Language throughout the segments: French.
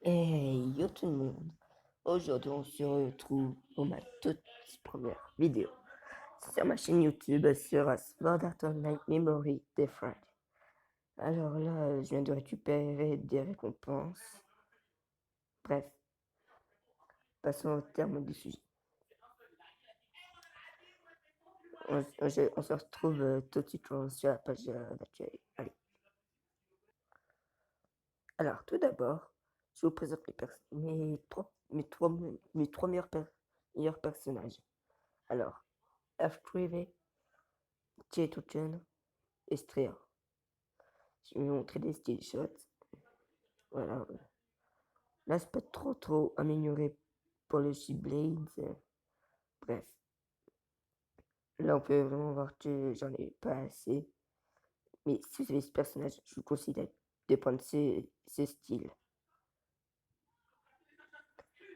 Hey yo tout le monde! Aujourd'hui on se retrouve pour ma toute première vidéo sur ma chaîne YouTube sur Sword Art Online Memory de Friday. Alors là, je viens de récupérer des récompenses. Bref, passons au terme du sujet. On se retrouve tout de suite sur la page d'accueil. Allez. Alors tout d'abord, je vous présente mes trois meilleurs personnages. Alors, F-Privé, J-Token et Strea. Je vais vous montrer des style shots. Voilà. Là, c'est pas trop amélioré pour le She-Blades. Bref. Là, on peut vraiment voir que j'en ai pas assez. Mais si vous avez ce personnage, je vous considère de prendre ce style.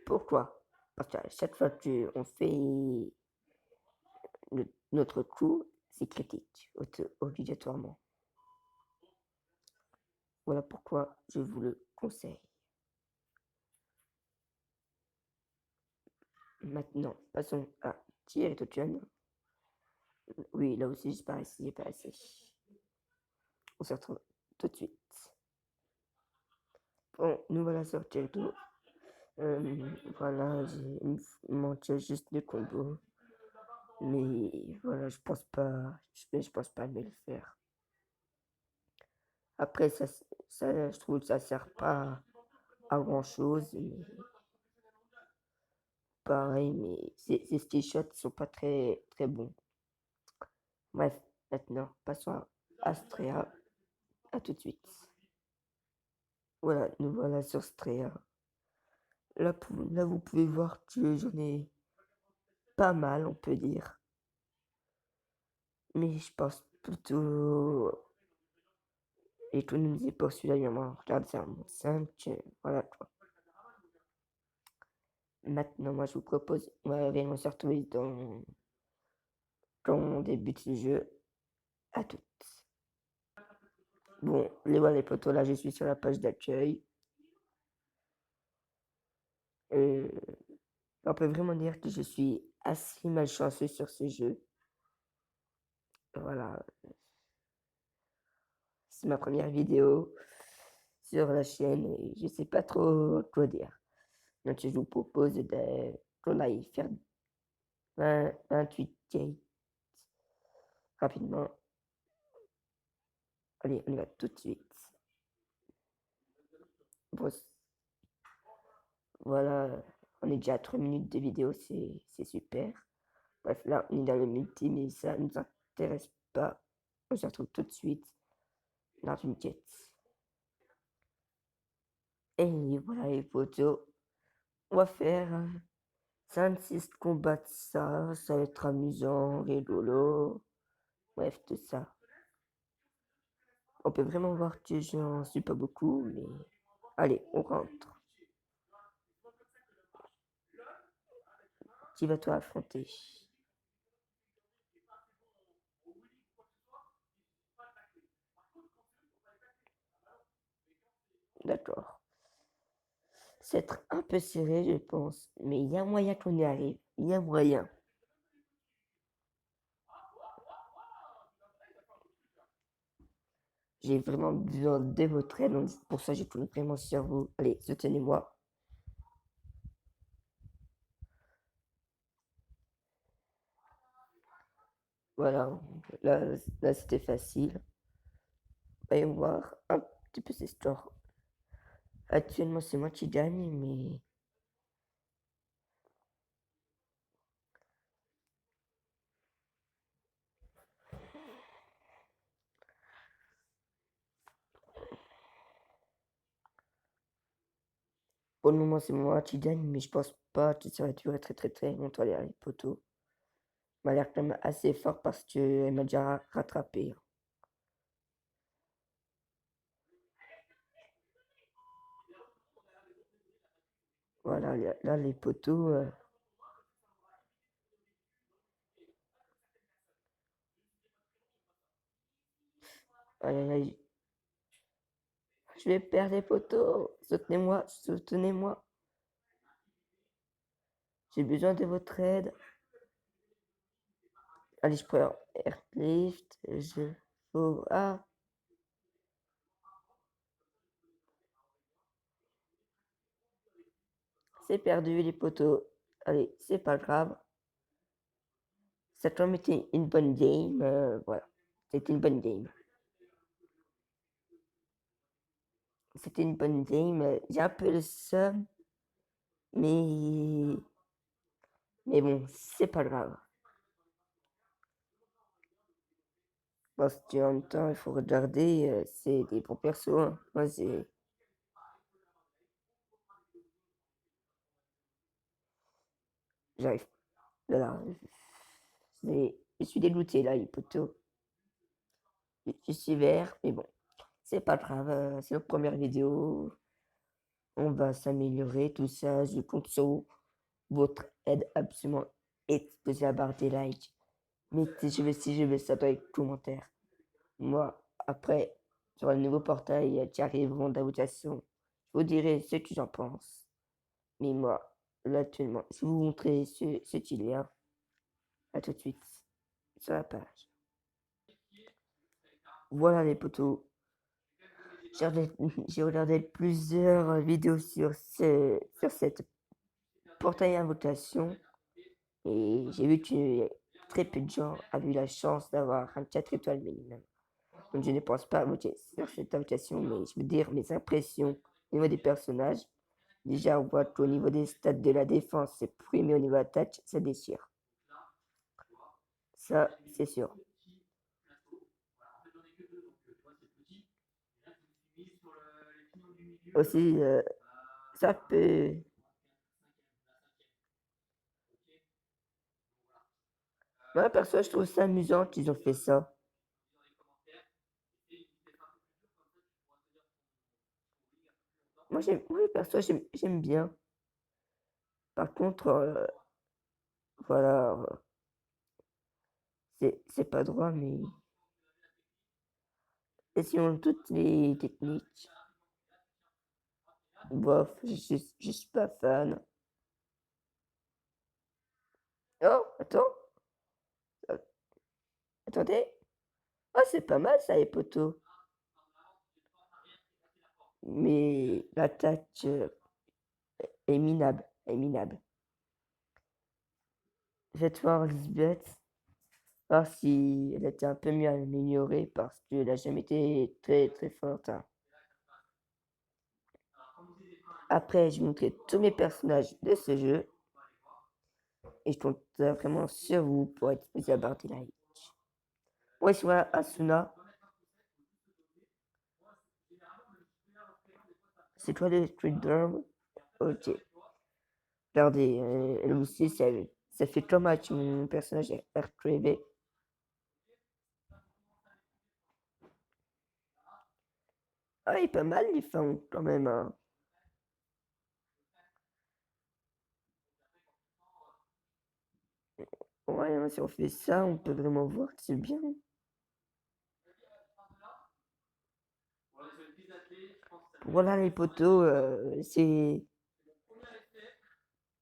Pourquoi? Parce qu'à chaque fois qu'on fait notre coup, c'est critique, obligatoirement. Voilà pourquoi je vous le conseille. Maintenant, passons à Tier et Token. Oui, là aussi, j'ai pas assez. On se retrouve tout de suite. Bon, nous voilà sur Tirto. Voilà, il me manquait juste le combo. Mais voilà, je pense pas me le faire. Après, je trouve que ça sert pas à grand chose. Mais pareil, mais ces skill shots sont pas très bons. Bref, maintenant, passons à Astrea. À tout de suite. Voilà, nous voilà sur Strea. Là, vous pouvez voir que j'en ai pas mal, on peut dire. Mais je pense plutôt économiser pour celui-là, il va regarde, c'est un monde 5, voilà quoi. Maintenant, moi, je vous propose, on va réellement se retrouver quand on débute le jeu. À toutes. Bon, voilà les potos, là, je suis sur la page d'accueil. On peut vraiment dire que je suis assez malchanceux sur ce jeu. Voilà, c'est ma première vidéo sur la chaîne et je sais pas trop quoi dire. Donc je vous propose qu'on aille faire 28 gates rapidement. Allez, on y va tout de suite. Bon, voilà, on est déjà à 3 minutes de vidéo, c'est super. Bref, là, on est dans le multi, mais ça ne nous intéresse pas. On se retrouve tout de suite dans une quête. Et voilà les photos. On va faire 5-6 combats de ça va être amusant, rigolo. Bref, tout ça. On peut vraiment voir que j'en suis pas beaucoup, mais allez, on rentre. Qui vas-toi affronter? D'accord. C'est être un peu serré, je pense, mais il y a moyen qu'on y arrive. Il y a moyen. J'ai vraiment besoin de votre aide, donc pour ça, je compte vraiment sur vous. Allez, soutenez-moi. Voilà, là c'était facile. Voyons voir un petit peu ces scores. Actuellement, c'est moi qui gagne, mais pour le moment, c'est moi qui gagne, mais je pense pas que ça va durer très longtemps, les poteaux. M'a l'air quand même assez fort parce qu'elle m'a déjà rattrapé. Voilà, là, les poteaux. Aïe, aïe, aïe, Je vais perdre les poteaux. Soutenez-moi, soutenez-moi. J'ai besoin de votre aide. Allez, je prends Airlift. Je... Oh, ah, c'est perdu les poteaux. Allez, c'est pas grave. Ça tombe était une bonne game. Voilà, c'était une bonne game. C'était une bonne game. J'ai un peu le seum, mais bon, c'est pas grave. Parce qu'en même temps, il faut regarder, c'est des bons persos. Hein. Moi, c'est. J'arrive. Là, je suis dégoûté là, les poteaux. Je suis vert, mais bon, c'est pas grave. C'est notre première vidéo. On va s'améliorer, tout ça. Je compte sur votre aide absolument explosée à barre des likes. Mettez, si je veux ça dans les commentaires. Moi, après, sur le nouveau portail qui arriveront d'invitation, je vous dirai ce que j'en pense. Mais moi, là, actuellement, je vais vous montrer ce qu'il y a. À tout de suite sur la page. Voilà les potos. J'ai regardé plusieurs vidéos sur cette portail invocation et j'ai vu que très peu de gens avaient eu la chance d'avoir un 4 étoiles minimum. Donc je ne pense pas voter sur cette invitation, mais je veux dire mes impressions au niveau des personnages. Déjà, on voit qu'au niveau des stats de la défense, c'est pris, mais au niveau attaque, ça déchire. Ça, c'est sûr. Aussi, ça peut. Moi, perso, je trouve ça amusant qu'ils ont fait ça. Moi, perso, j'aime bien. Par contre, voilà, c'est pas droit, mais essayons toutes les techniques. Bof, je suis pas fan. Oh, attends, euh, attendez. Oh, c'est pas mal ça, les poteaux. Mais l'attaque est minable, est minable. Je vais te voir Lisbeth, voir si elle était un peu mieux améliorée parce qu'elle n'a jamais été très très forte. Hein. Après, je vais montrer tous mes personnages de ce jeu et je compte vraiment sur vous pour être plus à barre des likes. Ouais, je vois Asuna. C'est toi le Street Girl? Ok. Regardez, elle aussi, ça fait comme avec mon personnage R3V. Ah, il est pas mal, les fins, quand même. Hein. Ouais, si on fait ça, on peut vraiment voir que c'est bien. Voilà les potos, c'est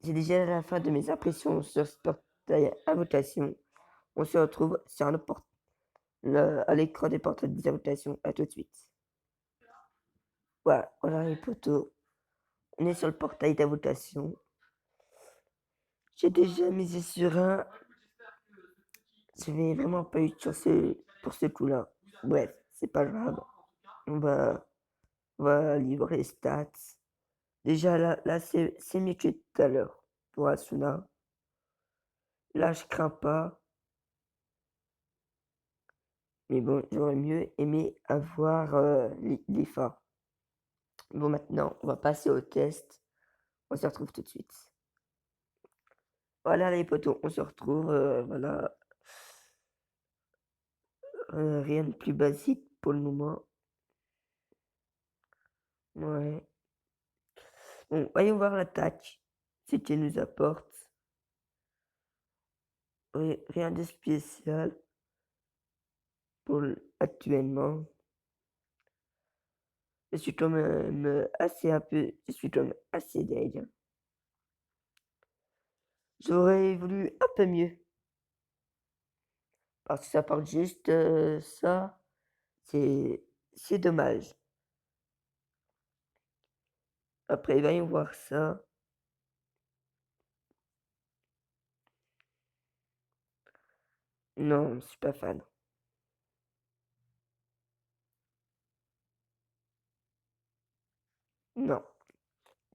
déjà la fin de mes impressions sur ce portail à votation. On se retrouve sur à l'écran des portails des votations. À tout de suite. Voilà les potos. On est sur le portail d'invocation. J'ai déjà misé sur un. Je n'ai vraiment pas eu de chance pour ce coup-là. Bref, c'est pas grave. On va livrer les stats. Déjà là c'est mieux que tout à l'heure pour Asuna. Là, je crains pas. Mais bon, j'aurais mieux aimé avoir les phares. Bon, maintenant, on va passer au test. On se retrouve tout de suite. Voilà les potos, on se retrouve. Voilà. Rien de plus basique pour le moment. Ouais. Bon, voyons voir l'attaque. Ce qu'elle nous apporte. Rien de spécial pour actuellement. Je suis quand même assez un peu je suis quand même assez deg, hein. J'aurais voulu un peu mieux, parce que ça part juste, ça, c'est c'est dommage. Après, voyons voir ça. Non, je suis pas fan. Non.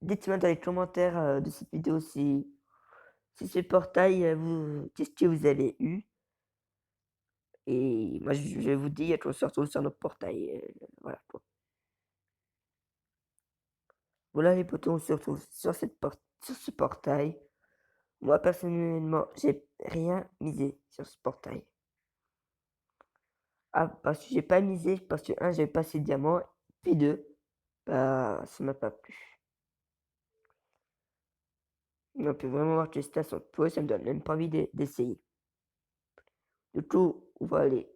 Dites-moi dans les commentaires, de cette vidéo si ce portail, vous qu'est-ce que vous avez eu? Et moi je vous dis qu'on se retrouve sur notre portail, voilà quoi. Voilà les potos, on se retrouve sur ce portail. Moi personnellement, j'ai rien misé sur ce portail. Ah, parce que j'ai pas misé, parce que un j'avais pas assez de diamants, puis 2 bah, ça m'a pas plu. On peut vraiment voir que les stats sont pourries, ça me donne même pas envie d'essayer. Du coup, on va aller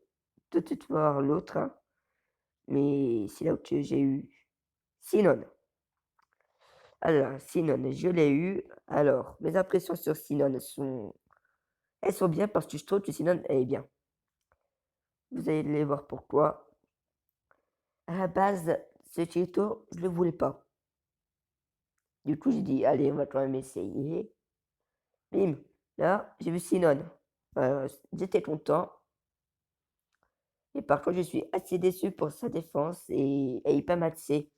tout de suite voir l'autre, hein, mais c'est là où que j'ai eu Sinon. Alors, Sinon, je l'ai eu. Alors, mes impressions sur Sinon elles sont bien parce que je trouve que Sinon elle est bien. Vous allez voir pourquoi. À la base, ce Cheeto, je le voulais pas. Du coup, j'ai dit, allez, on va quand même essayer. Bim, là, j'ai vu Sinon. J'étais content. Et par contre, je suis assez déçu pour sa défense et elle est pas maxée.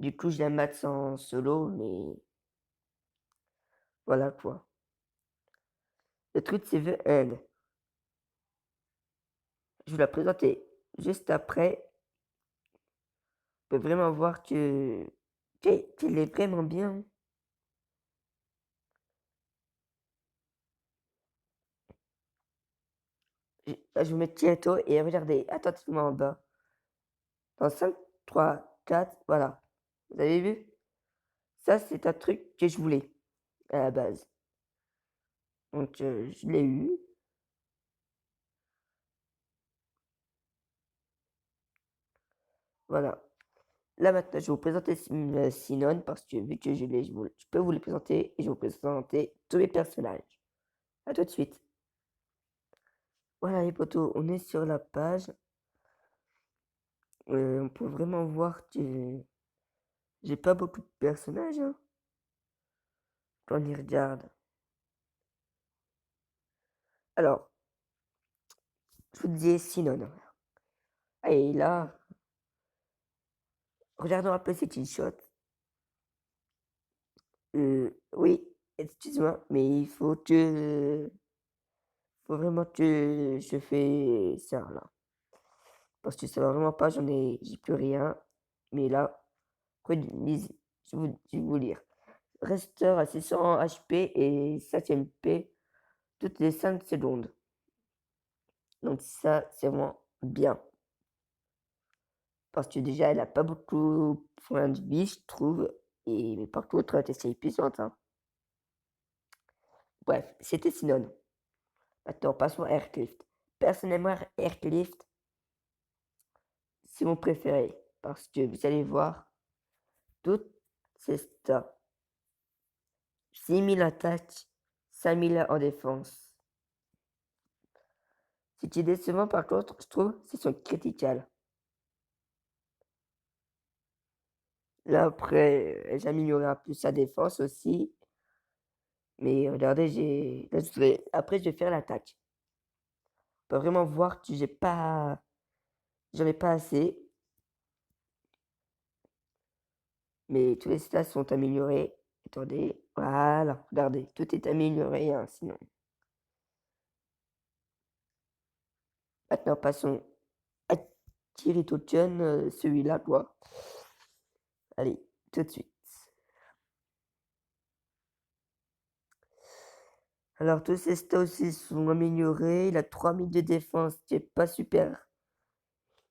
Du coup, je la max en solo, mais voilà quoi. Le truc, c'est The End. Je vais la présenter juste après. On peut vraiment voir qu'elle est vraiment bien. Je vais mettre bientôt et regardez attentivement en bas. Dans 5, 3, 4, voilà. Vous avez vu? Ça, c'est un truc que je voulais à la base. Donc, je l'ai eu. Voilà. Là maintenant, je vais vous présenter Sinon parce que vu que je peux vous les présenter et je vais vous présenter tous les personnages. À tout de suite. Voilà les potos, on est sur la page. On peut vraiment voir que j'ai pas beaucoup de personnages, hein, quand on y regarde. Alors, je vous disais Sinon. Et là, regardons un peu ces screenshots. Oui, excuse-moi, mais faut vraiment que je fais ça là. Parce que ça va vraiment pas, j'ai plus rien. Mais là, lisez, je vais vous lire. Resteur à 600 HP et 7ème P toutes les 5 secondes. Donc ça, c'est vraiment bien. Parce que déjà, elle a pas beaucoup de points de vie, je trouve. Et mais par contre, elle est assez puissante, hein. Bref, c'était Sinon. Maintenant, passons à Airclift. Personnellement, Airclift, c'est mon préféré. Parce que vous allez voir, toutes ces stats. 6000 attaques, 5000 en défense. Ce qui est décevant par contre, je trouve, c'est son critical. Là après, j'ai amélioré un peu sa défense aussi. Mais regardez, après je vais faire l'attaque. On peut vraiment voir que j'en ai pas assez. Mais tous les stats sont améliorés. Attendez, voilà, regardez, tout est amélioré, hein, sinon. Maintenant, passons à Kirito Chan, celui-là, quoi. Allez, tout de suite. Alors, tous ces stats aussi sont améliorés. Il a 3000 de défense, qui est pas super.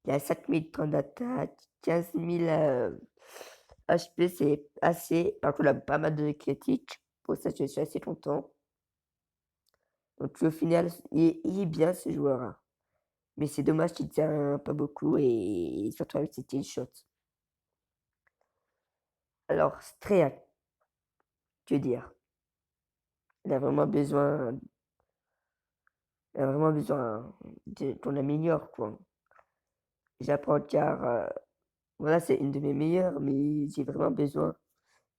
Il a 5000 points d'attaque, 15 000 HP, c'est assez. Par contre, il a pas mal de critiques. Pour ça, je suis assez content. Donc, au final, il est bien ce joueur, hein. Mais c'est dommage qu'il tient pas beaucoup et surtout avec ses kill shots. Alors, Strea, que dire? Il a vraiment besoin il a vraiment besoin de qu'on l'améliore, quoi. J'apprends car, voilà, c'est une de mes meilleures, mais j'ai vraiment besoin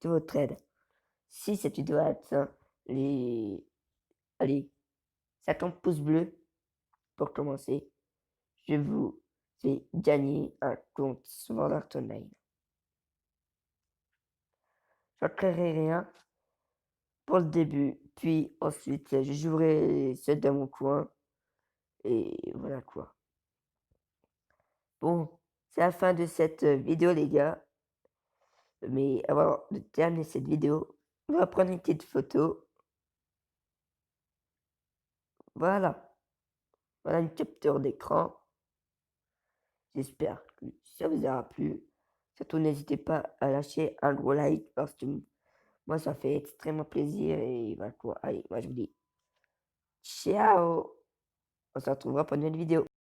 de votre aide. Si cette vidéo atteint les allez, 50 pouces bleus pour commencer, je vous fais gagner un compte Sword Art Online. Je ne créerai rien pour le début, puis ensuite je jouerai seul dans mon coin et voilà quoi. Bon, c'est la fin de cette vidéo les gars, mais avant de terminer cette vidéo, on va prendre une petite photo. Voilà, voilà une capture d'écran. J'espère que ça vous aura plu. Surtout n'hésitez pas à lâcher un gros like parce que moi ça fait extrêmement plaisir et voilà quoi. Allez, moi je vous dis ciao! On se retrouvera pour une nouvelle vidéo.